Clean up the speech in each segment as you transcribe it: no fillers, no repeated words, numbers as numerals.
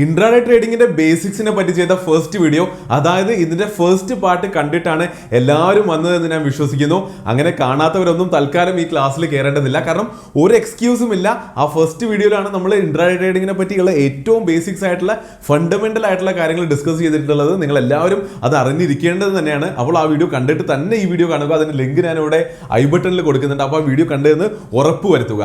Intraday ട്രേഡിങ്ങിന്റെ ബേസിക്സിനെ പറ്റി ചെയ്ത first video, അതായത് ഇതിന്റെ ഫസ്റ്റ് പാർട്ട് കണ്ടിട്ടാണ് എല്ലാവരും വന്നതെന്ന് ഞാൻ വിശ്വസിക്കുന്നു. അങ്ങനെ കാണാത്തവരൊന്നും തൽക്കാലം ഈ ക്ലാസ്സിൽ കയറേണ്ടതില്ല, കാരണം ഒരു എക്സ്ക്യൂസും ഇല്ല. ആ ഫസ്റ്റ് വീഡിയോയിലാണ് നമ്മൾ ഇൻട്രാഡേ ട്രേഡിങ്ങിനെ പറ്റിയുള്ള ഏറ്റവും ബേസിക്സ് ആയിട്ടുള്ള ഫണ്ടമെന്റൽ ആയിട്ടുള്ള കാര്യങ്ങൾ ഡിസ്കസ് ചെയ്തിട്ടുള്ളത്. നിങ്ങൾ എല്ലാവരും അത് അറിഞ്ഞിരിക്കേണ്ടത് തന്നെയാണ്. അപ്പോൾ ആ വീഡിയോ കണ്ടിട്ട് തന്നെ ഈ വീഡിയോ കാണുക. അതിന്റെ ലിങ്ക് ഞാൻ ഇവിടെ ഐ ബട്ടണിൽ കൊടുക്കുന്നുണ്ട്. അപ്പോൾ ആ വീഡിയോ കണ്ടതെന്ന് ഉറപ്പുവരുത്തുക.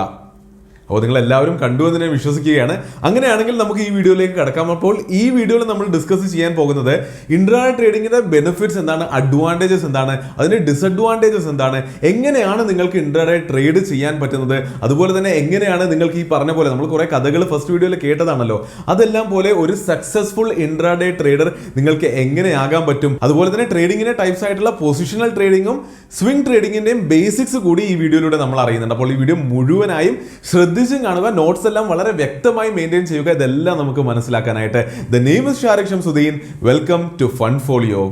അപ്പോൾ നിങ്ങൾ എല്ലാവരും കണ്ടു എന്ന് ഞാൻ വിശ്വസിക്കുകയാണ്. അങ്ങനെയാണെങ്കിൽ നമുക്ക് ഈ വീഡിയോയിലേക്ക് കടക്കാം. അപ്പോൾ ഈ വീഡിയോയിൽ നമ്മൾ ഡിസ്കസ് ചെയ്യാൻ പോകുന്നത് ഇൻട്രാഡേ ട്രേഡിങ്ങിന്റെ ബെനിഫിറ്റ്സ് എന്താണ്, അഡ്വാൻറ്റേജസ് എന്താണ്, അതിന്റെ ഡിസഡ്വാൻറ്റേജസ് എന്താണ്, എങ്ങനെയാണ് നിങ്ങൾക്ക് ഇൻട്രാഡേ ട്രേഡ് ചെയ്യാൻ പറ്റുന്നത്, അതുപോലെ തന്നെ എങ്ങനെയാണ് നിങ്ങൾക്ക് ഈ പറഞ്ഞ പോലെ നമ്മൾ കുറെ കഥകൾ ഫസ്റ്റ് വീഡിയോയിൽ കേട്ടതാണല്ലോ, അതെല്ലാം പോലെ ഒരു സക്സസ്ഫുൾ ഇൻട്രാഡേ ട്രേഡർ നിങ്ങൾക്ക് എങ്ങനെയാകാൻ പറ്റും. അതുപോലെ തന്നെ ട്രേഡിങ്ങിന്റെ ടൈപ്സ് ആയിട്ടുള്ള പൊസിഷണൽ ട്രേഡിങ്ങും സ്വിംഗ് ട്രേഡിങ്ങിന്റെയും ബേസിക്സ് കൂടി ഈ വീഡിയോയിലൂടെ നമ്മൾ അറിയുന്നുണ്ട്. അപ്പോൾ ഈ വീഡിയോ മുഴുവനായും ശ്രദ്ധിച്ചും കാണുക, നോട്ട്സ് എല്ലാം വളരെ വ്യക്തമായി മെയിൻറ്റെയിൻ ചെയ്യുക. ഇതെല്ലാം നമുക്ക് മനസ്സിലാക്കാനായിട്ട്. The name is Shariq Shamsuddin. Welcome to Fundfolio.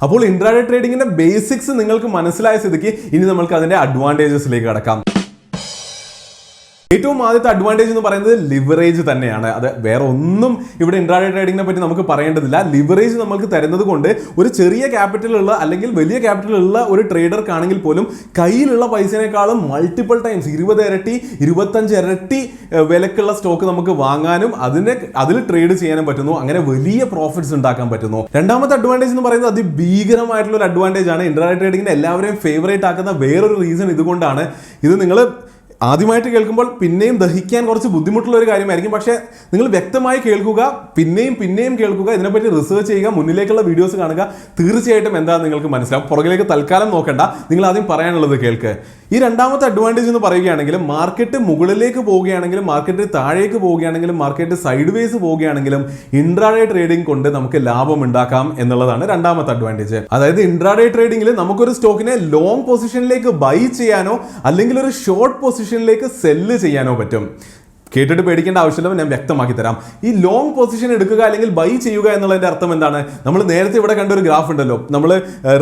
അപ്പോൾ ഇൻട്രാഡേ ട്രേഡിങ്ങിന്റെ ബേസിക്സ് നിങ്ങൾക്ക് മനസ്സിലായ സ്ഥിതിക്ക് ഇനി നമുക്ക് അതിന്റെ അഡ്വാൻറ്റേജസിലേക്ക് കടക്കാം. ഏറ്റവും ആദ്യത്തെ അഡ്വാൻറ്റേജ് എന്ന് പറയുന്നത് ലിവറേജ് തന്നെയാണ്. അത് വേറെ ഒന്നും ഇവിടെ ഇൻട്രാഡേ ട്രേഡിങ്ങിനെ പറ്റി നമുക്ക് പറയേണ്ടതില്ല. ലിവറേജ് നമുക്ക് തരുന്നത് കൊണ്ട് ഒരു ചെറിയ ക്യാപിറ്റലുള്ള അല്ലെങ്കിൽ വലിയ ക്യാപിറ്റലുള്ള ഒരു ട്രേഡർക്കാണെങ്കിൽ പോലും കയ്യിലുള്ള പൈസേനേക്കാളും മൾട്ടിപ്പിൾ ടൈംസ് 20 ഇരട്ടി 25 ഇരട്ടി വിലക്കുള്ള സ്റ്റോക്ക് നമുക്ക് വാങ്ങാനും അതിൽ ട്രേഡ് ചെയ്യാനും പറ്റുന്നു. അങ്ങനെ വലിയ പ്രോഫിറ്റ്സ് ഉണ്ടാക്കാൻ പറ്റുന്നു. രണ്ടാമത്തെ അഡ്വാൻറ്റേജ് എന്ന് പറയുന്നത് അതിഭീകരമായിട്ടുള്ള ഒരു അഡ്വാൻറ്റേജ് ആണ്. ഇൻട്രാഡേ ട്രേഡിങ്ങിനെ എല്ലാവരെയും ഫേവറേറ്റ് ആക്കുന്ന വേറൊരു റീസൺ ഇതുകൊണ്ടാണ്. ഇത് നിങ്ങൾ ആദ്യമായിട്ട് കേൾക്കുമ്പോൾ പിന്നെയും ദഹിക്കാൻ കുറച്ച് ബുദ്ധിമുട്ടുള്ള ഒരു കാര്യമായിരിക്കും. പക്ഷേ നിങ്ങൾ വ്യക്തമായി കേൾക്കുക, പിന്നെയും കേൾക്കുക, ഇതിനെപ്പറ്റി റിസർച്ച് ചെയ്യുക, മുന്നിലേക്കുള്ള വീഡിയോസ് കാണുക. തീർച്ചയായിട്ടും എന്താണെന്ന് നിങ്ങൾക്ക് മനസ്സിലാവും. പുറകിലേക്ക് തൽക്കാലം നോക്കണ്ട, നിങ്ങൾ ആദ്യം പറയാനുള്ളത് കേൾക്ക്. ഈ രണ്ടാമത്തെ അഡ്വാൻറ്റേജ് എന്ന് പറയുകയാണെങ്കിൽ മാർക്കറ്റ് മുകളിലേക്ക് പോവുകയാണെങ്കിലും മാർക്കറ്റ് താഴേക്ക് പോവുകയാണെങ്കിലും മാർക്കറ്റ് സൈഡ് വേസ് പോവുകയാണെങ്കിലും ഇൻട്രാഡേ ട്രേഡിംഗ് കൊണ്ട് നമുക്ക് ലാഭം ഉണ്ടാക്കാം എന്നുള്ളതാണ് രണ്ടാമത്തെ അഡ്വാൻറ്റേജ്. അതായത് ഇൻട്രാഡേ ട്രേഡിംഗിൽ നമുക്കൊരു സ്റ്റോക്കിനെ ലോങ് പൊസിഷനിലേക്ക് ബൈ ചെയ്യാനോ അല്ലെങ്കിൽ ഒരു ഷോർട്ട് പൊസിഷനിലേക്ക് സെല്ല് ചെയ്യാനോ പറ്റും. കേട്ടിട്ട് പേടിക്കേണ്ട ആവശ്യമില്ല, ഞാൻ വ്യക്തമാക്കി തരാം. ഈ ലോങ് പൊസിഷൻ എടുക്കുക അല്ലെങ്കിൽ ബൈ ചെയ്യുക എന്നുള്ളതിന്റെ അർത്ഥം എന്താണ്? നമ്മൾ നേരത്തെ ഇവിടെ കണ്ട ഒരു ഗ്രാഫ് ഉണ്ടല്ലോ, നമ്മൾ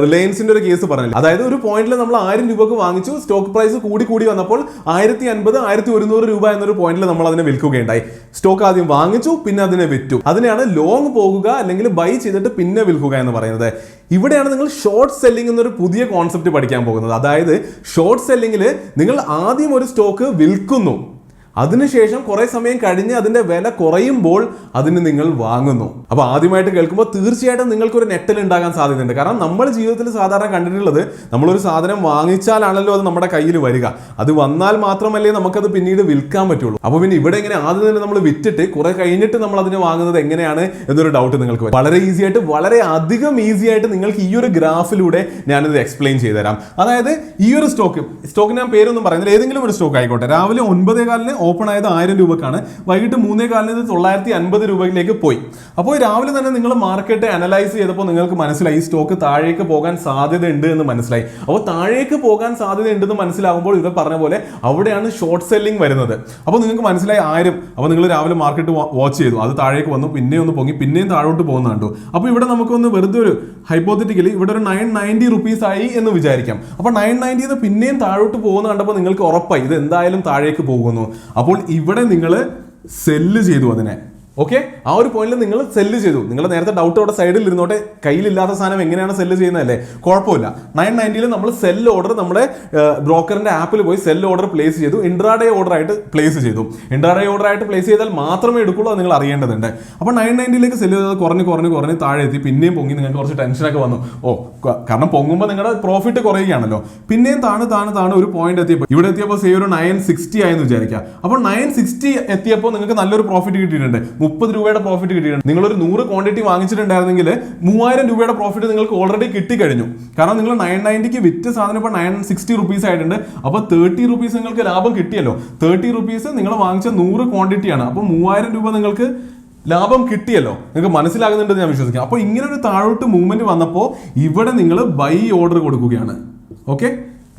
റിലയൻസിന്റെ ഒരു കേസ് പറഞ്ഞില്ല. അതായത് ഒരു പോയിന്റിൽ നമ്മൾ 1000 രൂപക്ക് വാങ്ങിച്ചു, സ്റ്റോക്ക് പ്രൈസ് കൂടി വന്നപ്പോൾ 1050 1100 രൂപ എന്നൊരു പോയിന്റിൽ നമ്മൾ അതിനെ വിൽക്കുകയുണ്ടായി. സ്റ്റോക്ക് ആദ്യം വാങ്ങിച്ചു, പിന്നെ അതിനെ വിറ്റു. അതിനെയാണ് ലോങ് പോകുക അല്ലെങ്കിൽ ബൈ ചെയ്തിട്ട് പിന്നെ വിൽക്കുക എന്ന് പറയുന്നത്. ഇവിടെയാണ് നിങ്ങൾ ഷോർട്ട് സെല്ലിംഗ് എന്നൊരു പുതിയ കോൺസെപ്റ്റ് പഠിക്കാൻ പോകുന്നത്. അതായത് ഷോർട്ട് സെല്ലിംഗിൽ നിങ്ങൾ ആദ്യം ഒരു സ്റ്റോക്ക് വിൽക്കുന്നു, അതിനുശേഷം കുറെ സമയം കഴിഞ്ഞ് അതിന്റെ വില കുറയുമ്പോൾ അതിന് നിങ്ങൾ വാങ്ങുന്നു. അപ്പൊ ആദ്യമായിട്ട് കേൾക്കുമ്പോൾ തീർച്ചയായിട്ടും നിങ്ങൾക്കൊരു നെറ്റൽ ഉണ്ടാകാൻ സാധ്യതയുണ്ട്. കാരണം നമ്മൾ ജീവിതത്തിൽ സാധാരണ കണ്ടിട്ടുള്ളത്, നമ്മളൊരു സാധനം വാങ്ങിച്ചാലാണല്ലോ അത് നമ്മുടെ കയ്യിൽ വരിക. അത് വന്നാൽ മാത്രമല്ലേ നമുക്കത് പിന്നീട് വിൽക്കാൻ പറ്റുള്ളൂ. അപ്പൊ പിന്നെ ഇവിടെ ഇങ്ങനെ ആദ്യം തന്നെ നമ്മൾ വിറ്റിട്ട് കുറെ കഴിഞ്ഞിട്ട് നമ്മൾ അതിനെ വാങ്ങുന്നത് എങ്ങനെയാണ് എന്നൊരു ഡൗട്ട് നിങ്ങൾക്ക് വരും. വളരെ ഈസി ആയിട്ട്, വളരെ അധികം ഈസി ആയിട്ട് നിങ്ങൾക്ക് ഈ ഒരു ഗ്രാഫിലൂടെ ഞാനിത് എക്സ്പ്ലെയിൻ ചെയ്തുതരാം. അതായത് ഈ ഒരു സ്റ്റോക്ക് ഞാൻ പേരൊന്നും പറയുന്നില്ല, ഏതെങ്കിലും ഒരു സ്റ്റോക്ക് ആയിക്കോട്ടെ. രാവിലെ 9:15 ഓപ്പൺ ആയത് 1000 രൂപക്കാണ്, വൈകിട്ട് 3:15 950 രൂപയിലേക്ക് പോയി. അപ്പോൾ രാവിലെ തന്നെ നിങ്ങൾ മാർക്കറ്റ് അനലൈസ് ചെയ്തപ്പോൾ നിങ്ങൾക്ക് മനസ്സിലായി ഈ സ്റ്റോക്ക് താഴേക്ക് പോകാൻ സാധ്യത ഉണ്ട് എന്ന് മനസ്സിലായി. അപ്പോൾ താഴേക്ക് പോകാൻ സാധ്യത ഉണ്ടെന്ന് മനസ്സിലാകുമ്പോൾ ഇത് പറഞ്ഞ പോലെ അവിടെയാണ് ഷോർട്ട് സെല്ലിംഗ് വരുന്നത്. അപ്പോൾ നിങ്ങൾക്ക് മനസ്സിലായി 1000. അപ്പോൾ നിങ്ങൾ രാവിലെ മാർക്കറ്റ് വാച്ച് ചെയ്തു, അത് താഴേക്ക് വന്നു, പിന്നെ ഒന്ന് പൊങ്ങി, പിന്നെയും താഴോട്ട് പോകുന്ന കണ്ടു. അപ്പോൾ ഇവിടെ നമുക്കൊന്ന് വെറുതെ ഒരു ഹൈപ്പോത്തറ്റിക്കലി ഇവിടെ ഒരു 990 റുപ്പീസ് ആയി എന്ന് വിചാരിക്കാം. അപ്പോൾ 990 പിന്നെയും താഴോട്ട് പോകുന്ന കണ്ടപ്പോൾ നിങ്ങൾക്ക് ഉറപ്പായി ഇത് എന്തായാലും താഴേക്ക് പോകുന്നു. അപ്പോൾ ഇവിടെ നിങ്ങൾ സെല്ല് ചെയ്തു അതിനെ. ഓക്കെ, ആ ഒരു പോയിന്റിൽ നിങ്ങൾ സെല്ല് ചെയ്തു. നിങ്ങൾ നേരത്തെ ഡൗട്ട് അവിടെ സൈഡിൽ ഇരുന്നോട്ടെ, കയ്യിലില്ലാത്ത സാധനം എങ്ങനെയാണ് സെല്ല് ചെയ്യുന്നതല്ലേ, കുഴപ്പമില്ല. 990 നമ്മൾ സെൽ ഓർഡർ നമ്മുടെ ബ്രോക്കറിന്റെ ആപ്പിൽ പോയി സെൽ ഓർഡർ പ്ലേസ് ചെയ്തു, ഇൻട്രാഡേ ഓർഡർ ആയിട്ട് പ്ലേസ് ചെയ്തു. ഇൻട്രാഡേ ഓർഡർ ആയിട്ട് പ്ലേസ് ചെയ്താൽ മാത്രമേ എടുക്കുള്ളൂ, അത് നിങ്ങൾ അറിയേണ്ടതുണ്ട്. അപ്പോൾ 990 സെല്ല് ചെയ്തത് കുറഞ്ഞ് താഴെ എത്തി, പിന്നെയും പൊങ്ങി. നിങ്ങൾക്ക് കുറച്ച് ടെൻഷനൊക്കെ വന്നു. കാരണം പൊങ്ങുമ്പോൾ നിങ്ങളുടെ പ്രോഫിറ്റ് കുറയുകയാണല്ലോ. പിന്നെയും താണ് ഒരു പോയിന്റ് എത്തിയപ്പോൾ, ഇവിടെ എത്തിയപ്പോൾ സേ ഒരു 960 ആയെന്ന് വിചാരിക്കാം. അപ്പോൾ 960 എത്തിയപ്പോൾ നിങ്ങൾക്ക് നല്ലൊരു പ്രോഫിറ്റ് കിട്ടിയിട്ടുണ്ട്, 30 രൂപയുടെ പ്രോഫിറ്റ് കിട്ടിയിട്ടുണ്ട്. നിങ്ങളൊരു 100 ക്വാണ്ടിറ്റി വാങ്ങിച്ചിട്ടുണ്ടായിരുന്നെങ്കിൽ 3000 രൂപയുടെ പ്രോഫിറ്റ് നിങ്ങൾക്ക് ഓൾറെഡി കിട്ടിക്കഴിഞ്ഞു. കാരണം നിങ്ങൾ 990 വിറ്റ് സാധനം ഇപ്പോൾ 960 റുപ്പീസ് ആയിട്ടുണ്ട്. അപ്പോൾ 30 റുപ്പീസ് നിങ്ങൾക്ക് ലാഭം കിട്ടിയല്ലോ. 30 റുപ്പീസ് നിങ്ങൾ വാങ്ങിച്ച 100 ക്വാണ്ടിറ്റിയാണ്. അപ്പോൾ 3000 രൂപ നിങ്ങൾക്ക് ലാഭം കിട്ടിയല്ലോ. നിങ്ങൾക്ക് മനസ്സിലാകുന്നുണ്ടെന്ന് ഞാൻ വിശ്വസിക്കാം. അപ്പോൾ ഇങ്ങനെ ഒരു താഴോട്ട് മൂവ്മെന്റ് വന്നപ്പോൾ ഇവിടെ നിങ്ങൾ ബൈ ഓർഡർ കൊടുക്കുകയാണ്. ഓക്കെ,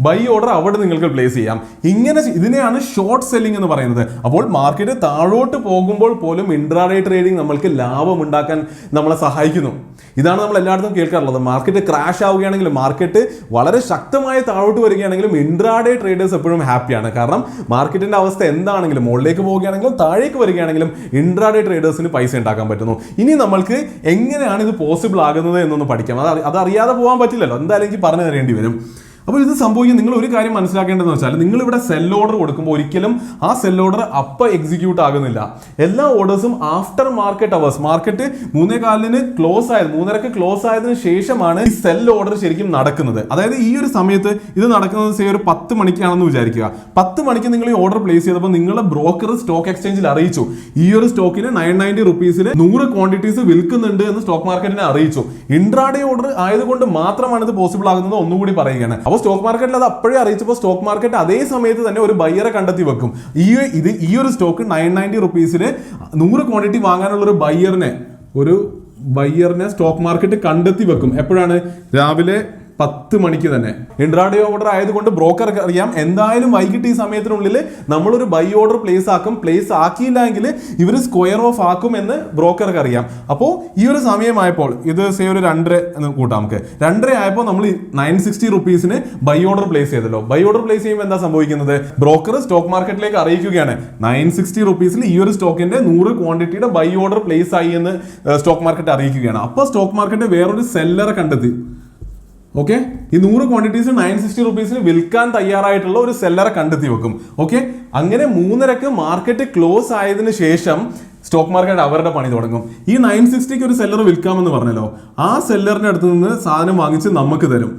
ബൈ ഓർഡർ അവിടെ നിങ്ങൾക്ക് പ്ലേസ് ചെയ്യാം. ഇങ്ങനെ ഇതിനെയാണ് ഷോർട്ട് സെല്ലിംഗ് എന്ന് പറയുന്നത്. അപ്പോൾ മാർക്കറ്റ് താഴോട്ട് പോകുമ്പോൾ പോലും ഇൻട്രാഡേ ട്രേഡിംഗ് നമ്മൾക്ക് ലാഭം ഉണ്ടാക്കാൻ നമ്മളെ സഹായിക്കുന്നു. ഇതാണ് നമ്മൾ എല്ലായിടത്തും കേൾക്കാറുള്ളത്. മാർക്കറ്റ് ക്രാഷ് ആവുകയാണെങ്കിലും മാർക്കറ്റ് വളരെ ശക്തമായി താഴോട്ട് വരികയാണെങ്കിലും ഇൻട്രാഡേ ട്രേഡേഴ്സ് എപ്പോഴും ഹാപ്പിയാണ്. കാരണം മാർക്കറ്റിന്റെ അവസ്ഥ എന്താണെങ്കിലും മുകളിലേക്ക് പോവുകയാണെങ്കിലും താഴേക്ക് വരികയാണെങ്കിലും ഇൻട്രാഡേ ട്രേഡേഴ്സിന് പൈസ ഉണ്ടാക്കാൻ പറ്റുന്നു. ഇനി നമ്മൾക്ക് എങ്ങനെയാണ് ഇത് പോസിബിൾ ആകുന്നത് എന്നൊന്ന് പഠിക്കാം. അത് അറിയാതെ പോകാൻ പറ്റില്ലല്ലോ, എന്തായാലും എനിക്ക് പറഞ്ഞു തരേണ്ടി വരും. അപ്പോൾ ഇത് സംഭവിക്കും. നിങ്ങൾ ഒരു കാര്യം മനസ്സിലാക്കേണ്ടതെന്ന് വെച്ചാൽ നിങ്ങൾ ഇവിടെ സെൽ ഓർഡർ കൊടുക്കുമ്പോൾ ഒരിക്കലും ആ സെൽ ഓർഡർ അപ്പം എക്സിക്യൂട്ട് ആകുന്നില്ല. എല്ലാ ഓർഡേഴ്സും after market hours, market 3:15 close ആയത് 3:30 ക്ലോസ് ആയതിനു ശേഷമാണ് ഈ സെൽ ഓർഡർ ശരിക്കും നടക്കുന്നത്. അതായത് ഈ ഒരു സമയത്ത് ഇത് നടക്കുന്നത് ഒരു 10 മണിക്കാണെന്ന് വിചാരിക്കുക. 10 മണിക്ക് നിങ്ങൾ ഈ ഓർഡർ പ്ലേസ് ചെയ്തപ്പോൾ നിങ്ങളുടെ ബ്രോക്കർ സ്റ്റോക്ക് എക്സ്ചേഞ്ചിൽ അറിയിച്ചു ഈ ഒരു സ്റ്റോക്കിന് 990 റുപ്പീസിന് 100 ക്വാണ്ടിറ്റീസ് വിൽക്കുന്നുണ്ട് എന്ന് സ്റ്റോക്ക് മാർക്കറ്റിനെ അറിയിച്ചു. ഇൻട്രാഡേ ഓർഡർ ആയതുകൊണ്ട് മാത്രമാണ് ഇത് പോസിബിൾ ആകുന്നത്. ഒന്നുകൂടി പറയുകയാണ്. അപ്പോൾ സ്റ്റോക്ക് മാർക്കറ്റിൽ അത് അപ്പോഴേ അറിയിച്ചപ്പോൾ സ്റ്റോക്ക് മാർക്കറ്റ് അതേ സമയത്ത് തന്നെ ഒരു ബയ്യറെ കണ്ടെത്തി വെക്കും. ഈ ഒരു സ്റ്റോക്ക് 990 റുപ്പീസിന് 100 ക്വാണ്ടിറ്റി വാങ്ങാനുള്ള ഒരു ബയ്യറിനെ സ്റ്റോക്ക് മാർക്കറ്റ് കണ്ടെത്തി വെക്കും. എപ്പോഴാണ്? രാവിലെ 10 മണിക്ക് തന്നെ. ഇൻട്രാഡേ ഓർഡർ ആയതുകൊണ്ട് ബ്രോക്കർക്ക് അറിയാം എന്തായാലും വൈകിട്ട് ഈ സമയത്തിനുള്ളിൽ നമ്മളൊരു ബൈ ഓർഡർ പ്ലേസ് ആക്കും. പ്ലേസ് ആക്കിയില്ല എങ്കിൽ ഇവർ സ്ക്വയർ ഓഫ് ആക്കും എന്ന് ബ്രോക്കർക്ക് അറിയാം. അപ്പോൾ ഈ ഒരു സമയമായപ്പോൾ ഇത് ഒരു 2:30 എന്ന് കൂട്ടാം നമുക്ക്. 2:30 ആയപ്പോൾ നമ്മൾ 960 റുപ്പീസിന് ബൈ ഓർഡർ പ്ലേസ് ചെയ്തല്ലോ. ബൈ ഓർഡർ പ്ലേസ് ചെയ്യുമ്പോൾ എന്താ സംഭവിക്കുന്നത്? ബ്രോക്കർ സ്റ്റോക്ക് മാർക്കറ്റിലേക്ക് അറിയിക്കുകയാണ് 960 റുപ്പീസിൽ ഈ ഒരു സ്റ്റോക്കിന്റെ 100 ക്വാണ്ടിറ്റിയുടെ ബൈ ഓർഡർ പ്ലേസ് ആയി എന്ന് സ്റ്റോക്ക് മാർക്കറ്റ് അറിയിക്കുകയാണ്. അപ്പോൾ സ്റ്റോക്ക് മാർക്കറ്റ് വേറൊരു സെല്ലറെ കണ്ടെത്തി. ഓക്കെ, ഈ 100 ക്വാണ്ടിറ്റീസ് 960 റുപ്പീസിന് വിൽക്കാൻ തയ്യാറായിട്ടുള്ള ഒരു സെല്ലറെ കണ്ടെത്തി വെക്കും. ഓക്കെ, അങ്ങനെ 3:30 മാർക്കറ്റ് ക്ലോസ് ആയതിനു ശേഷം സ്റ്റോക്ക് മാർക്കറ്റ് അവരുടെ പണി തുടങ്ങും. ഈ 960ക്ക് ഒരു സെല്ലർ വിൽക്കാമെന്ന് പറഞ്ഞല്ലോ, ആ സെല്ലറിന്റെ അടുത്ത് നിന്ന് സാധനം വാങ്ങിച്ച് നമുക്ക് തരും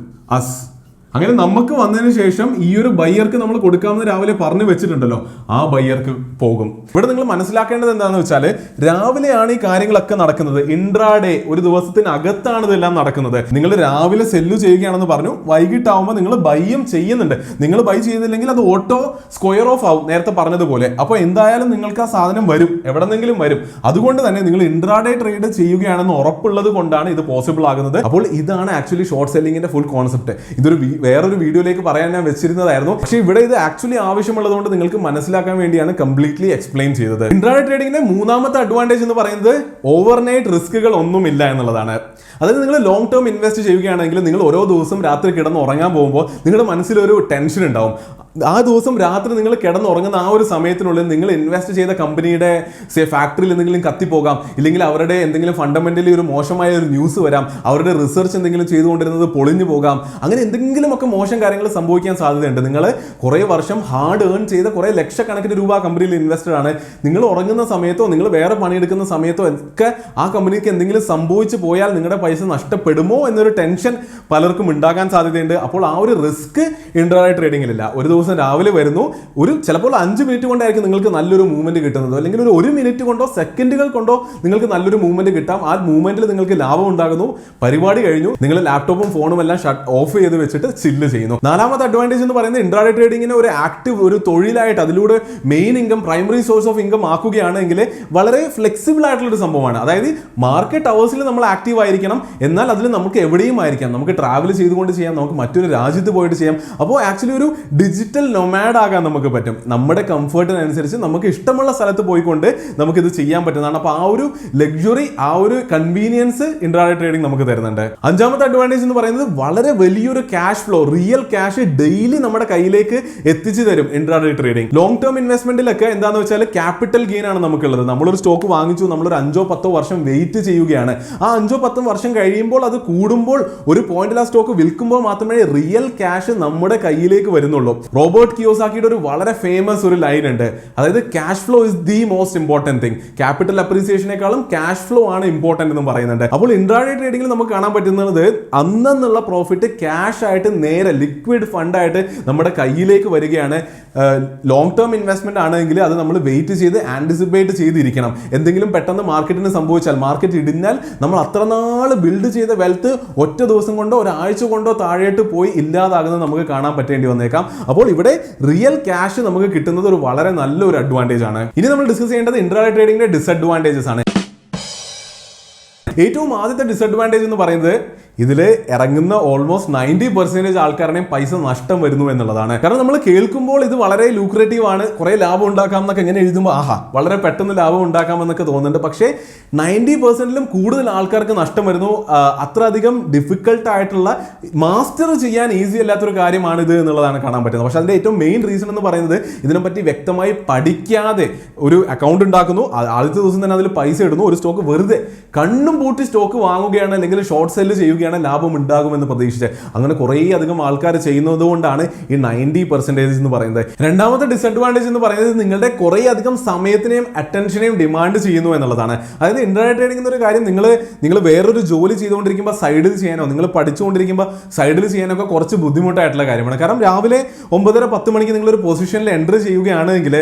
അങ്ങനെ നമുക്ക് വന്നതിന് ശേഷം ഈ ഒരു ബയ്യർക്ക് നമ്മൾ കൊടുക്കാമെന്ന് രാവിലെ പറഞ്ഞു വെച്ചിട്ടുണ്ടല്ലോ, ആ ബയ്യർക്ക് പോകും. ഇവിടെ നിങ്ങൾ മനസ്സിലാക്കേണ്ടത് എന്താണെന്ന് വെച്ചാൽ രാവിലെയാണ് ഈ കാര്യങ്ങളൊക്കെ നടക്കുന്നത്. ഇൻട്രാഡേ ഒരു ദിവസത്തിനകത്താണ് ഇതെല്ലാം നടക്കുന്നത്. നിങ്ങൾ രാവിലെ സെല്ല് ചെയ്യുകയാണെന്ന് പറഞ്ഞു, വൈകിട്ടാവുമ്പോൾ നിങ്ങൾ ബൈയും ചെയ്യുന്നുണ്ട്. നിങ്ങൾ ബൈ ചെയ്തില്ലെങ്കിൽ അത് ഓട്ടോ സ്ക്വയർ ഓഫ് ആവും, നേരത്തെ പറഞ്ഞതുപോലെ. അപ്പോൾ എന്തായാലും നിങ്ങൾക്ക് ആ സാധനം വരും, എവിടെന്നെങ്കിലും വരും. അതുകൊണ്ട് തന്നെ നിങ്ങൾ ഇൻട്രാഡേ ട്രേഡ് ചെയ്യുകയാണെന്ന് ഉറപ്പുള്ളത് കൊണ്ടാണ് ഇത് പോസിബിൾ ആകുന്നത്. അപ്പോൾ ഇതാണ് ആക്ച്വലി ഷോർട്ട് സെല്ലിങ്ങിന്റെ ഫുൾ കോൺസെപ്റ്റ്. ഇതൊരു വേറൊരു വീഡിയോയിലേക്ക് പറയാൻ ഞാൻ വെച്ചിരുന്നതായിരുന്നു. പക്ഷേ ഇവിടെ ഇത് ആക്ച്വലി ആവശ്യമുള്ളതുകൊണ്ട് നിങ്ങൾക്ക് മനസ്സിലാക്കാൻ വേണ്ടിയാണ് കംപ്ലീറ്റ്ലി എക്സ്പ്ലെയിൻ ചെയ്തത്. ഇൻട്രാഡേ ട്രേഡിംഗിന്റെ മൂന്നാമത്തെ അഡ്വാൻറ്റേജ് എന്ന് പറയുന്നത് ഓവർനൈറ്റ് റിസ്കുകൾ ഒന്നുമില്ല എന്നുള്ളതാണ്. അതായത് നിങ്ങൾ ലോങ് ടേം ഇൻവെസ്റ്റ് ചെയ്യുകയാണെങ്കിൽ നിങ്ങൾ ഓരോ ദിവസം രാത്രി കിടന്ന് ഉറങ്ങാൻ പോകുമ്പോൾ നിങ്ങളുടെ മനസ്സിലൊരു ടെൻഷൻ ഉണ്ടാവും. ആ ദിവസം രാത്രി നിങ്ങൾ കിടന്നുറങ്ങുന്ന ആ ഒരു സമയത്തിനുള്ളിൽ നിങ്ങൾ ഇൻവെസ്റ്റ് ചെയ്ത കമ്പനിയുടെ ഫാക്ടറിയിൽ എന്തെങ്കിലും കത്തിപ്പോകാം, ഇല്ലെങ്കിൽ അവരുടെ എന്തെങ്കിലും ഫണ്ടമെന്റലി ഒരു മോശമായ ഒരു ന്യൂസ് വരാം, അവരുടെ റിസർച്ച് എന്തെങ്കിലും ചെയ്തുകൊണ്ടിരുന്നത് പൊളിഞ്ഞു പോകാം, അങ്ങനെ എന്തെങ്കിലുമൊക്കെ മോശം കാര്യങ്ങൾ സംഭവിക്കാൻ സാധ്യതയുണ്ട്. നിങ്ങൾ കുറേ വർഷം ഹാർഡ് ഏൺ ചെയ്ത കുറേ ലക്ഷക്കണക്കിന് രൂപ കമ്പനിയിൽ ഇൻവെസ്റ്റഡ് ആണ്. നിങ്ങൾ ഉറങ്ങുന്ന സമയത്തോ നിങ്ങൾ വേറെ പണിയെടുക്കുന്ന സമയത്തോ ഒക്കെ ആ കമ്പനിക്ക് എന്തെങ്കിലും സംഭവിച്ചു പോയാൽ നിങ്ങളുടെ പൈസ നഷ്ടപ്പെടുമോ എന്നൊരു ടെൻഷൻ പലർക്കും ഉണ്ടാകാൻ സാധ്യതയുണ്ട്. അപ്പോൾ ആ ഒരു റിസ്ക് ഇൻട്രാഡേ ട്രേഡിംഗിലില്ല. ഒരു ദിവസം രാവിലെ വരുന്നു, ചിലപ്പോൾ 5 മിനിറ്റ് കൊണ്ടായിരിക്കും നിങ്ങൾക്ക് നല്ലൊരു മൂവ്മെന്റ് കിട്ടുന്നത്, അല്ലെങ്കിൽ ഒരു 1 മിനിറ്റ് കൊണ്ടോ സെക്കൻഡുകൾ കൊണ്ടോ നിങ്ങൾക്ക് നല്ലൊരു മൂവ്മെന്റ് കിട്ടാം. ആ മൂവ്മെന്റിൽ നിങ്ങൾക്ക് ലാഭം ഉണ്ടാകുന്നു, പരിപാടി കഴിഞ്ഞു, നിങ്ങൾ ലാപ്ടോപ്പും ഫോണും എല്ലാം ഓഫ് ചെയ്ത് വെച്ചിട്ട് ചില്ല് ചെയ്യുന്നു. നാലാമത്തെ അഡ്വാൻറ്റേജ് എന്ന് പറയുന്നത് ഇൻട്രാഡേ ട്രേഡിങ്ങിനെ ഒരു ആക്റ്റീവ് ഒരു തൊഴിലായിട്ട് അതിലൂടെ main income primary source of income ആക്കുകയാണെങ്കിൽ വളരെ ഫ്ലെക്സിബിൾ ആയിട്ടുള്ള ഒരു സംഭവമാണ്. അതായത് മാർക്കറ്റ് അവേഴ്സിൽ നമ്മൾ ആക്റ്റീവ് ആയിരിക്കണം, എന്നാൽ അതിൽ നമുക്ക് എവിടെയും ആയിരിക്കാം. നമുക്ക് ട്രാവൽ ചെയ്തുകൊണ്ട് ചെയ്യാം, നമുക്ക് മറ്റൊരു രാജ്യത്ത് പോയിട്ട് ചെയ്യാം. അപ്പോൾ ആക്ച്വലി ഒരു ഡിജിറ്റൽ നൊമാഡ് ആകാൻ നമുക്ക് പറ്റും. നമ്മുടെ കംഫർട്ടിനനുസരിച്ച് നമുക്ക് ഇഷ്ടമുള്ള സ്ഥലത്ത് പോയിക്കൊണ്ട് നമുക്കിത് ചെയ്യാൻ പറ്റുന്നതാണ്. അപ്പോൾ ആ ഒരു ലക്ഷറി, ആ ഒരു കൺവീനിയൻസ് ഇൻട്രാഡേ ട്രേഡിംഗ് നമുക്ക് തരുന്നുണ്ട്. അഞ്ചാമത്തെ അഡ്വാൻറ്റേജ് എന്ന് പറയുന്നത് വളരെ വലിയൊരു cash flow, real cash daily നമ്മുടെ കയ്യിലേക്ക് എത്തിച്ചു തരും ഇൻട്രാഡേ ട്രേഡിംഗ്. ലോങ് ടേം ഇൻവെസ്റ്റ്മെന്റിലൊക്കെ എന്താണെന്ന് വെച്ചാൽ ക്യാപിറ്റൽ ഗെയിൻ ആണ് നമുക്കുള്ളത്. നമ്മളൊരു സ്റ്റോക്ക് വാങ്ങിച്ചു, നമ്മളൊരു 5-10 വർഷം വെയിറ്റ് ചെയ്യുകയാണ്. ആ 5-10 വർഷം കഴിയുമ്പോൾ അത് കൂടുമ്പോൾ ഒരു പോയിന്റിൽ ആ സ്റ്റോക്ക് വിൽക്കുമ്പോൾ മാത്രമേ റിയൽ ക്യാഷ് നമ്മുടെ കയ്യിലേക്ക് വരുന്നുള്ളൂ. റോബർട്ട് കിയോസാക്കിയുടെ ഒരു വളരെ ഫേമസ് ഒരു ലൈൻ ഉണ്ട്, അതായത് cash flow is the most important thing. Capital അപ്രീസിയേഷനേക്കാളും ക്യാഷ് ഫ്ലോ ആണ് ഇമ്പോർട്ടന്റ് എന്ന് പറയുന്നുണ്ട്. അപ്പോൾ ഇൻട്രാഡേ ട്രേഡിംഗിൽ നമുക്ക് കാണാൻ പറ്റുന്നത് അന്നുള്ള പ്രോഫിറ്റ് ക്യാഷ് ആയിട്ട് നേരെ ലിക്വിഡ് ഫണ്ട് ആയിട്ട് നമ്മുടെ കയ്യിലേക്ക് വരികയാണ്. ലോങ് ടേം ഇൻവെസ്റ്റ്മെന്റ് ആണെങ്കിൽ അത് നമ്മൾ വെയിറ്റ് ചെയ്ത് ആന്റിസിപ്പേറ്റ് ചെയ്തിരിക്കണം. എന്തെങ്കിലും പെട്ടെന്ന് മാർക്കറ്റിന് സംഭവിച്ചാൽ, മാർക്കറ്റ് ഇടിഞ്ഞാൽ നമ്മൾ അത്ര നാൾ ബിൽഡ് ചെയ്ത വെൽത്ത് ഒറ്റ ദിവസം കൊണ്ടോ ഒരാഴ്ച കൊണ്ടോ താഴേട്ട് പോയി ഇല്ലാതാകുന്നത് നമുക്ക് കാണാൻ പറ്റേണ്ടി വന്നേക്കാം. അപ്പോൾ ഇവിടെ റിയൽ ക്യാഷ് നമുക്ക് കിട്ടുന്നത് ഒരു വളരെ നല്ലൊരു അഡ്വാൻറ്റേജ് ആണ്. ഇനി നമ്മൾ ഡിസ്കസ് ചെയ്യേണ്ടത് ഇൻട്രാഡേ ട്രേഡിംഗിന്റെ ഡിസഡ്വാൻറ്റേജസ് ആണ്. ഏറ്റവും ആദ്യത്തെ ഡിസഡ്വാൻറ്റേജ് എന്ന് പറയുന്നത് ഇതിൽ ഇറങ്ങുന്ന ഓൾമോസ്റ്റ് 90% ആൾക്കാരുടെയും പൈസ നഷ്ടം വരുന്നു എന്നുള്ളതാണ്. കാരണം നമ്മൾ കേൾക്കുമ്പോൾ ഇത് വളരെ ലൂക്രേറ്റീവ് ആണ്, കുറെ ലാഭം ഉണ്ടാക്കാം എന്നൊക്കെ എങ്ങനെ എഴുതുമ്പോൾ ആഹാ വളരെ പെട്ടെന്ന് ലാഭം ഉണ്ടാക്കാമെന്നൊക്കെ തോന്നുന്നുണ്ട്. പക്ഷേ 90%ലും കൂടുതൽ ആൾക്കാർക്ക് നഷ്ടം വരുന്നു. അത്ര അധികം ഡിഫിക്കൽട്ട് ആയിട്ടുള്ള മാസ്റ്റർ ചെയ്യാൻ ഈസി അല്ലാത്തൊരു കാര്യമാണ് ഇത് എന്നുള്ളതാണ് കാണാൻ പറ്റുന്നത്. പക്ഷെ അതിന്റെ ഏറ്റവും മെയിൻ റീസൺ എന്ന് പറയുന്നത് ഇതിനെപ്പറ്റി വ്യക്തമായി പഠിക്കാതെ ഒരു അക്കൗണ്ട് ഉണ്ടാക്കുന്നു, ആദ്യത്തെ ദിവസം തന്നെ അതിൽ പൈസ ഇടുന്നു, ഒരു സ്റ്റോക്ക് വെറുതെ കണ്ണും പൂട്ടി സ്റ്റോക്ക് വാങ്ങുകയാണ്, അല്ലെങ്കിൽ ഷോർട്ട് സെല്ല് ചെയ്യുകയാണ്, ലാഭം ഉണ്ടാകുമെന്ന് പ്രതീക്ഷിച്ച്. അങ്ങനെ കുറേ അധികം ആൾക്കാർ ചെയ്യുന്നത് കൊണ്ടാണ് ഈ 90% എന്ന് പറയുന്നത്. രണ്ടാമത്തെ ഡിസഡ്വാൻറ്റേജ് എന്ന് പറയുന്നത് നിങ്ങളുടെ കുറേ അധികം സമയത്തിനെയും അറ്റൻഷനെയും ഡിമാൻഡ് ചെയ്യുന്നു എന്നുള്ളതാണ്. അതായത് ഇൻട്രാഡേ ട്രേഡിംഗ് എന്നൊരു കാര്യം നിങ്ങൾ വേറൊരു ജോലി ചെയ്തുകൊണ്ടിരിക്കുമ്പോൾ സൈഡിൽ ചെയ്യാനോ നിങ്ങൾ പഠിച്ചുകൊണ്ടിരിക്കുമ്പോൾ സൈഡിൽ ചെയ്യാനൊക്കെ കുറച്ച് ബുദ്ധിമുട്ടായിട്ടുള്ള കാര്യമാണ്. കാരണം രാവിലെ 9:30-10 മണിക്ക് നിങ്ങളൊരു പൊസിഷനിൽ എൻട്രി ചെയ്യുകയാണെങ്കിൽ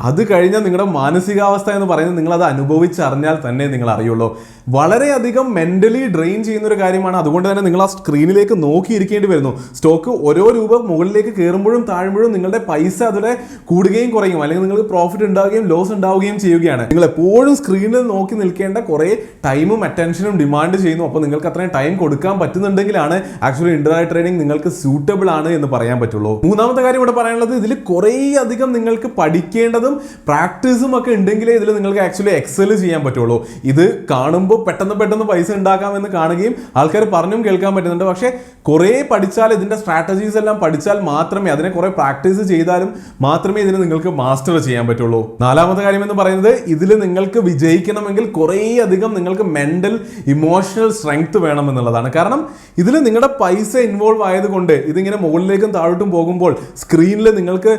അത് കഴിഞ്ഞാൽ നിങ്ങളുടെ മാനസികാവസ്ഥ എന്ന് പറയുന്നത് നിങ്ങളത് അനുഭവിച്ചറിഞ്ഞാൽ തന്നെ നിങ്ങൾ അറിയുള്ളൂ. വളരെയധികം മെന്റലി ഡ്രെയിൻ ചെയ്യുന്ന ഒരു കാര്യമാണ്. അതുകൊണ്ട് തന്നെ നിങ്ങൾ ആ സ്ക്രീനിലേക്ക് നോക്കിയിരിക്കേണ്ടി വരുന്നു. സ്റ്റോക്ക് ഓരോ രൂപ മുകളിലേക്ക് കയറുമ്പോഴും താഴുമ്പോഴും നിങ്ങളുടെ പൈസ അതിലെ കൂടുകയും കുറയും, അല്ലെങ്കിൽ നിങ്ങൾക്ക് പ്രോഫിറ്റ് ഉണ്ടാവുകയും ലോസ് ഉണ്ടാവുകയും ചെയ്യുകയാണ്. നിങ്ങൾ എപ്പോഴും സ്ക്രീനിൽ നോക്കി നിൽക്കേണ്ട കുറേ ടൈമും അറ്റൻഷനും ഡിമാൻഡ് ചെയ്യുന്നു. അപ്പോൾ നിങ്ങൾക്ക് അത്രയും ടൈം കൊടുക്കാൻ പറ്റുന്നുണ്ടെങ്കിലാണ് ആക്ച്വലി ഇൻട്രാഡേ ട്രേഡിംഗ് നിങ്ങൾക്ക് സൂട്ടബിൾ ആണ് എന്ന് പറയാൻ പറ്റുള്ളൂ. മൂന്നാമത്തെ കാര്യം ഇവിടെ പറയാനുള്ളത്, ഇതിൽ കുറേ അധികം നിങ്ങൾക്ക് പഠിക്കേണ്ടത് പ്രാക്ടീസും ഒക്കെ ഉണ്ടെങ്കിലേ ഇതിൽ നിങ്ങൾക്ക് ആക്ച്വലി എക്സൽ ചെയ്യാൻ പറ്റുള്ളൂ. ഇത് കാണുമ്പോൾ പെട്ടെന്ന് പൈസ ഉണ്ടാക്കാമെന്ന് കാണുകയും ആൾക്കാർ പറഞ്ഞും കേൾക്കാൻ പറ്റുന്നുണ്ട്. പക്ഷേ കുറേ പഠിച്ചാൽ, ഇതിന്റെ സ്ട്രാറ്റജീസ് എല്ലാം പഠിച്ചാൽ മാത്രമേ, അതിനെ കുറെ പ്രാക്ടീസ് ചെയ്താലും മാത്രമേ ഇതിന് നിങ്ങൾക്ക് മാസ്റ്റർ ചെയ്യാൻ പറ്റുള്ളൂ. നാലാമത്തെ കാര്യം എന്ന് പറയുന്നത്, ഇതിൽ നിങ്ങൾക്ക് വിജയിക്കണമെങ്കിൽ കുറേ അധികം നിങ്ങൾക്ക് മെന്റൽ ഇമോഷണൽ സ്ട്രെങ്ത് വേണം എന്നുള്ളതാണ്. കാരണം ഇതിൽ നിങ്ങളുടെ പൈസ ഇൻവോൾവ് ആയതുകൊണ്ട് ഇതിങ്ങനെ മുകളിലേക്കും താഴോട്ടും പോകുമ്പോൾ സ്ക്രീനിൽ നിങ്ങൾക്ക്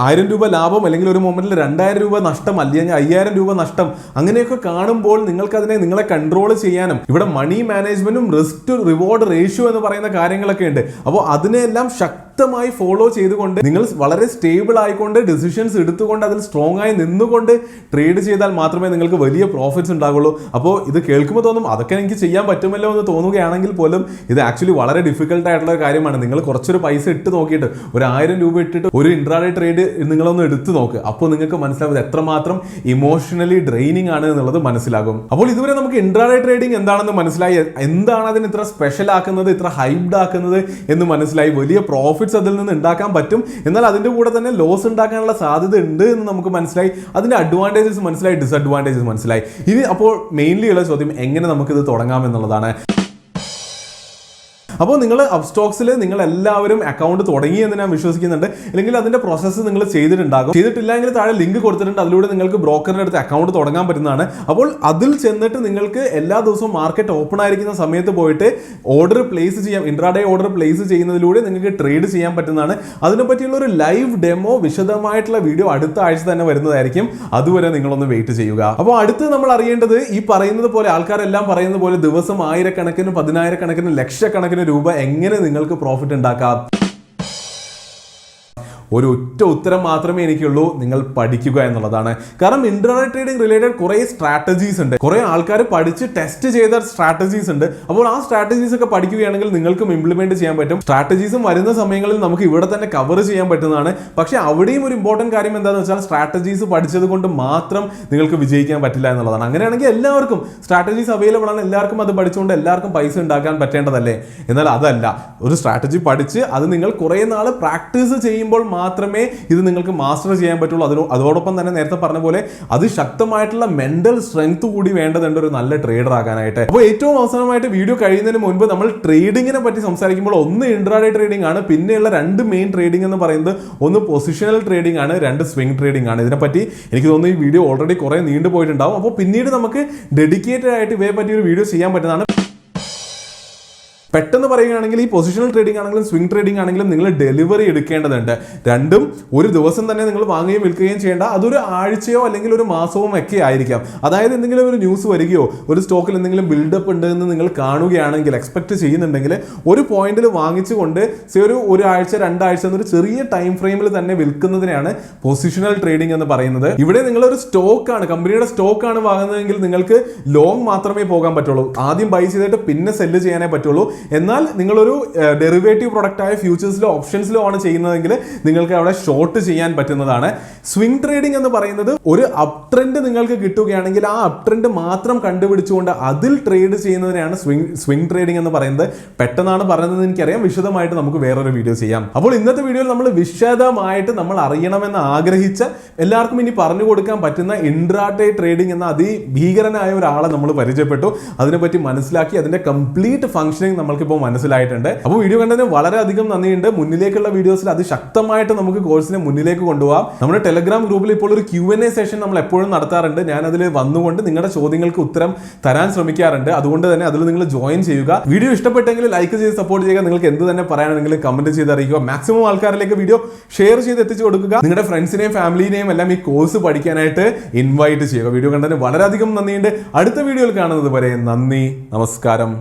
1000 രൂപ ലാഭം, അല്ലെങ്കിൽ ഒരു മൊമെന്റിൽ 2000 രൂപ നഷ്ടം, അല്ലെങ്കിൽ 5000 രൂപ നഷ്ടം, അങ്ങനെയൊക്കെ കാണുമ്പോൾ നിങ്ങളെ കൺട്രോൾ ചെയ്യാനും ഇവിടെ മണി മാനേജ്മെന്റും റിസ്ക് ടു റിവാർഡ് റേഷ്യോ എന്ന് പറയുന്ന കാര്യങ്ങളൊക്കെ ഉണ്ട്. അപ്പോൾ അതിനെല്ലാം ശക്തമായി ഫോളോ ചെയ്തുകൊണ്ട് നിങ്ങൾ വളരെ സ്റ്റേബിൾ ആയിക്കൊണ്ട് ഡിസിഷൻസ് എടുത്തുകൊണ്ട് അതിൽ സ്ട്രോങ് ആയി നിന്നുകൊണ്ട് ട്രേഡ് ചെയ്താൽ മാത്രമേ നിങ്ങൾക്ക് വലിയ പ്രോഫിറ്റ്സ് ഉണ്ടാകുള്ളൂ. അപ്പോൾ ഇത് കേൾക്കുമ്പോൾ തോന്നും അതൊക്കെ എനിക്ക് ചെയ്യാൻ പറ്റുമല്ലോ എന്ന് തോന്നുകയാണെങ്കിൽ പോലും ഇത് ആക്ച്വലി വളരെ ഡിഫിക്കൽട്ട് ആയിട്ടുള്ള ഒരു കാര്യമാണ്. നിങ്ങൾ കുറച്ചൊരു പൈസ ഇട്ട് നോക്കിയിട്ട്, ഒരു 1000 രൂപ ഇട്ടിട്ട് ഒരു ഇൻട്രാഡേ ട്രേഡ് നിങ്ങളൊന്ന് എടുത്തു നോക്ക്. അപ്പോൾ നിങ്ങൾക്ക് മനസ്സിലാവും എത്രമാത്രം ഇമോഷണലി ഡ്രെയിനിങ് ആണ് എന്നുള്ളത് മനസ്സിലാകും. അപ്പോൾ ഇതുവരെ നമുക്ക് ഇൻട്രാഡേ ട്രേഡിംഗ് എന്താണെന്ന് മനസ്സിലായി, എന്താണ് അതിന് ഇത്ര സ്പെഷ്യൽ ആക്കുന്നത്, ഇത്ര ഹൈപ്ഡ് ആക്കുന്നത് എന്ന് മനസ്സിലായി. വലിയ പ്രോഫിറ്റ്സ് അതിൽ നിന്ന് ഉണ്ടാക്കാൻ പറ്റും, എന്നാൽ അതിന്റെ കൂടെ തന്നെ ലോസ് ഉണ്ടാക്കാനുള്ള സാധ്യത ഉണ്ട് എന്ന് നമുക്ക് മനസ്സിലായി. അതിന്റെ അഡ്വാൻറ്റേജസ് മനസ്സിലായി, ഡിസഡ്വാൻറ്റേജസ് മനസ്സിലായി. ഇനി അപ്പോൾ മെയിൻലി ഉള്ള ചോദ്യം എങ്ങനെ നമുക്കിത് തുടങ്ങാം എന്നുള്ളതാണ്. അപ്പോൾ നിങ്ങൾ അപ്സ്റ്റോക്സിൽ നിങ്ങൾ എല്ലാവരും അക്കൗണ്ട് തുടങ്ങി എന്ന് ഞാൻ വിശ്വസിക്കുന്നുണ്ട്, അല്ലെങ്കിൽ അതിന്റെ പ്രോസസ്സ് നിങ്ങൾ ചെയ്തിട്ടുണ്ടാകും. ചെയ്തിട്ടില്ലെങ്കിൽ താഴെ ലിങ്ക് കൊടുത്തിട്ടുണ്ട്, അതിലൂടെ നിങ്ങൾക്ക് ബ്രോക്കറിന്റെ അടുത്ത് അക്കൗണ്ട് തുടങ്ങാൻ പറ്റുന്നതാണ്. അപ്പോൾ അതിൽ ചെന്നിട്ട് നിങ്ങൾക്ക് എല്ലാ ദിവസവും മാർക്കറ്റ് ഓപ്പൺ ആയിരിക്കുന്ന സമയത്ത് പോയിട്ട് ഓർഡർ പ്ലേസ് ചെയ്യാം. ഇൻട്രാഡേ ഓർഡർ പ്ലേസ് ചെയ്യുന്നതിലൂടെ നിങ്ങൾക്ക് ട്രേഡ് ചെയ്യാൻ പറ്റുന്നതാണ്. അതിനെപ്പറ്റിയുള്ള ഒരു ലൈവ് ഡെമോ, വിശദമായിട്ടുള്ള വീഡിയോ അടുത്ത ആഴ്ച തന്നെ വരുന്നതായിരിക്കും. അതുവരെ നിങ്ങളൊന്ന് വെയിറ്റ് ചെയ്യുക. അപ്പോൾ അടുത്ത് നമ്മൾ അറിയേണ്ടത്, ഈ പറയുന്നത് പോലെ ആൾക്കാരെല്ലാം പറയുന്നത് പോലെ ദിവസം 1000-കണക്കിന് 10,000-കണക്കിന് ലക്ഷക്കണക്കിന് രൂപ എങ്ങനെ നിങ്ങൾക്ക് പ്രോഫിറ്റ് ഉണ്ടാക്കാം? ഒരു ഒറ്റ ഉത്തരം മാത്രമേ എനിക്കുള്ളൂ, നിങ്ങൾ പഠിക്കുക എന്നുള്ളതാണ്. കാരണം ഇൻട്രാഡേ ട്രേഡിംഗ് റിലേറ്റഡ് കുറേ സ്ട്രാറ്റജീസ് ഉണ്ട്, കുറേ ആൾക്കാർ പഠിച്ച് ടെസ്റ്റ് ചെയ്ത സ്ട്രാറ്റജീസ് ഉണ്ട്. അപ്പോൾ ആ സ്ട്രാറ്റജീസ് ഒക്കെ പഠിക്കുകയാണെങ്കിൽ നിങ്ങൾക്കും ഇംപ്ലിമെന്റ് ചെയ്യാൻ പറ്റും. സ്ട്രാറ്റജീസും വരുന്ന സമയങ്ങളിൽ നമുക്ക് ഇവിടെ തന്നെ കവർ ചെയ്യാൻ പറ്റുന്നതാണ്. പക്ഷേ അവിടെയും ഒരു ഇമ്പോർട്ടന്റ് കാര്യം എന്താണെന്ന് വെച്ചാൽ, സ്ട്രാറ്റജീസ് പഠിച്ചത് കൊണ്ട് മാത്രം നിങ്ങൾക്ക് വിജയിക്കാൻ പറ്റില്ല എന്നുള്ളതാണ്. അങ്ങനെയാണെങ്കിൽ എല്ലാവർക്കും സ്ട്രാറ്റജീസ് അവൈലബിൾ ആണ്, എല്ലാവർക്കും അത് പഠിച്ചുകൊണ്ട് എല്ലാവർക്കും പൈസ ഉണ്ടാക്കാൻ പറ്റേണ്ടതല്ലേ? എന്നാൽ അതല്ല. ഒരു സ്ട്രാറ്റജി പഠിച്ച് അത് നിങ്ങൾ കുറേ നാൾ പ്രാക്ടീസ് ചെയ്യുമ്പോൾ മാത്രമേ ഇത് നിങ്ങൾക്ക് മാസ്റ്റർ ചെയ്യാൻ പറ്റുള്ളൂ. അതോടൊപ്പം തന്നെ നേരത്തെ പറഞ്ഞ പോലെ അതിശക്തമായിട്ടുള്ള മെന്റൽ സ്ട്രെങ്ത് കൂടി വേണ്ടതുണ്ട് ഒരു നല്ല ട്രേഡർ ആകാനായിട്ട്. അപ്പോൾ ഏറ്റവും അവസാനമായിട്ട് വീഡിയോ കഴിയുന്നതിന് മുൻപ് നമ്മൾ ട്രേഡിങ്ങിനെ പറ്റി സംസാരിക്കുമ്പോൾ, ഒന്ന് ഇൻട്രാഡേ ട്രേഡിംഗ് ആണ്, പിന്നെയുള്ള 2 മെയിൻ ട്രേഡിംഗ് എന്ന് പറയുന്നത് ഒന്ന് പൊസിഷണൽ ട്രേഡിംഗ് ആണ്, 2 സ്വിംഗ് ട്രേഡിംഗ് ആണ്. ഇതിനെപ്പറ്റി എനിക്ക് തോന്നുന്നു ഈ വീഡിയോ ഓൾറെഡി കുറേ നീണ്ടു പോയിട്ടുണ്ടാവും. അപ്പോൾ പിന്നീട് നമുക്ക് ഡെഡിക്കേറ്റഡ് ആയിട്ട് ഇവയെ പറ്റി ഒരു വീഡിയോ ചെയ്യാൻ പറ്റുന്നതാണ്. പെട്ടെന്ന് പറയുകയാണെങ്കിൽ ഈ പൊസിഷണൽ ട്രേഡിംഗ് ആണെങ്കിലും സ്വിംഗ് ട്രേഡിംഗ് ആണെങ്കിലും നിങ്ങൾ ഡെലിവറി എടുക്കേണ്ടതുണ്ട്. രണ്ടും ഒരു ദിവസം തന്നെ നിങ്ങൾ വാങ്ങുകയും വിൽക്കുകയും ചെയ്യേണ്ട, അതൊരു ആഴ്ചയോ അല്ലെങ്കിൽ ഒരു മാസവും ഒക്കെ ആയിരിക്കാം. അതായത് എന്തെങ്കിലും ഒരു ന്യൂസ് വരികയോ ഒരു സ്റ്റോക്കിൽ എന്തെങ്കിലും ബിൽഡപ്പ് ഉണ്ട് എന്ന് നിങ്ങൾ കാണുകയാണെങ്കിൽ, എക്സ്പെക്ട് ചെയ്യുന്നുണ്ടെങ്കിൽ, ഒരു പോയിന്റിൽ വാങ്ങിച്ചുകൊണ്ട് ഒരു ആഴ്ച 2 ആഴ്ച എന്നൊരു ചെറിയ ടൈം ഫ്രെയിമിൽ തന്നെ വിൽക്കുന്നതിനെയാണ് പൊസിഷണൽ ട്രേഡിംഗ് എന്ന് പറയുന്നത്. ഇവിടെ നിങ്ങളൊരു സ്റ്റോക്കാണ്, കമ്പനിയുടെ സ്റ്റോക്കാണ് വാങ്ങുന്നതെങ്കിൽ നിങ്ങൾക്ക് ലോങ് മാത്രമേ പോകാൻ പറ്റുള്ളൂ. ആദ്യം ബൈ ചെയ്തിട്ട് പിന്നെ സെല്ല് ചെയ്യാനേ പറ്റുള്ളൂ. എന്നാൽ നിങ്ങളൊരു ഡെറിവേറ്റീവ് പ്രൊഡക്റ്റായ ഫ്യൂച്ചേഴ്സിലോ ഓപ്ഷൻസിലോ ആണ് ചെയ്യുന്നതെങ്കിൽ നിങ്ങൾക്ക് അവിടെ ഷോർട്ട് ചെയ്യാൻ പറ്റുന്നതാണ്. സ്വിംഗ് ട്രേഡിംഗ് എന്ന് പറയുന്നത് ഒരു അപ് ട്രെൻഡ് നിങ്ങൾക്ക് കിട്ടുകയാണെങ്കിൽ ആ അപ് ട്രെൻഡ് മാത്രം കണ്ടുപിടിച്ചുകൊണ്ട് അതിൽ ട്രേഡ് ചെയ്യുന്നതിനെയാണ് സ്വിംഗ് ട്രേഡിംഗ് എന്ന് പറയുന്നത്. പെട്ടെന്നാണ് പറയുന്നത് എനിക്കറിയാം, വിശദമായിട്ട് നമുക്ക് വേറൊരു വീഡിയോ ചെയ്യാം. അപ്പോൾ ഇന്നത്തെ വീഡിയോയിൽ നമ്മൾ വിശദമായിട്ട് നമ്മൾ അറിയണമെന്ന് ആഗ്രഹിച്ച എല്ലാവർക്കും ഇനി പറഞ്ഞു കൊടുക്കാൻ പറ്റുന്ന ഇൻട്രാഡേ ട്രേഡിംഗ് എന്ന അതിഭീകരനായ ഒരാളെ നമ്മൾ പരിചയപ്പെട്ടു. അതിനെപ്പറ്റി മനസ്സിലാക്കി അതിന്റെ കംപ്ലീറ്റ് ഫംഗ്ഷനിങ് നമ്മൾക്കിപ്പോൾ മനസ്സിലായിട്ടുണ്ട്. അപ്പോൾ വീഡിയോ കണ്ടതിന് വളരെയധികം നന്ദിയുണ്ട്. മുന്നിലേക്കുള്ള വീഡിയോസിൽ അതിശക്തമായിട്ട് നമുക്ക് കോഴ്സിനെ മുന്നിലേക്ക് കൊണ്ടുപോകാം. നമ്മുടെ ടെലഗ്രാം ഗ്രൂപ്പിൽ ഇപ്പോൾ ഒരു Q&A സെഷൻ നമ്മൾ എപ്പോഴും നടത്താറുണ്ട്. ഞാൻ അതിൽ വന്നുകൊണ്ട് നിങ്ങളുടെ ചോദ്യങ്ങൾക്ക് ഉത്തരം തരാൻ ശ്രമിക്കാറുണ്ട്. അതുകൊണ്ട് തന്നെ അതിൽ നിങ്ങൾ ജോയിൻ ചെയ്യുക. വീഡിയോ ഇഷ്ടപ്പെട്ടെങ്കിൽ ലൈക്ക് ചെയ്ത് സപ്പോർട്ട് ചെയ്യുക. നിങ്ങൾക്ക് എന്ത് തന്നെ പറയാനാണെങ്കിലും കമന്റ് ചെയ്ത് അറിയിക്കുക. മാക്സിമം ആൾക്കാരിലേക്ക് വീഡിയോ ഷെയർ ചെയ്ത് എത്തിച്ചു കൊടുക്കുക. നിങ്ങളുടെ ഫ്രണ്ട്സിനെയും ഫാമിലിനെയും എല്ലാം ഈ കോഴ്സ് പഠിക്കാനായിട്ട് ഇൻവൈറ്റ് ചെയ്യുക. വീഡിയോ കണ്ടതിന് വളരെയധികം നന്ദിയുണ്ട്. അടുത്ത വീഡിയോയിൽ കാണുന്നത് വരെ നന്ദി, നമസ്കാരം.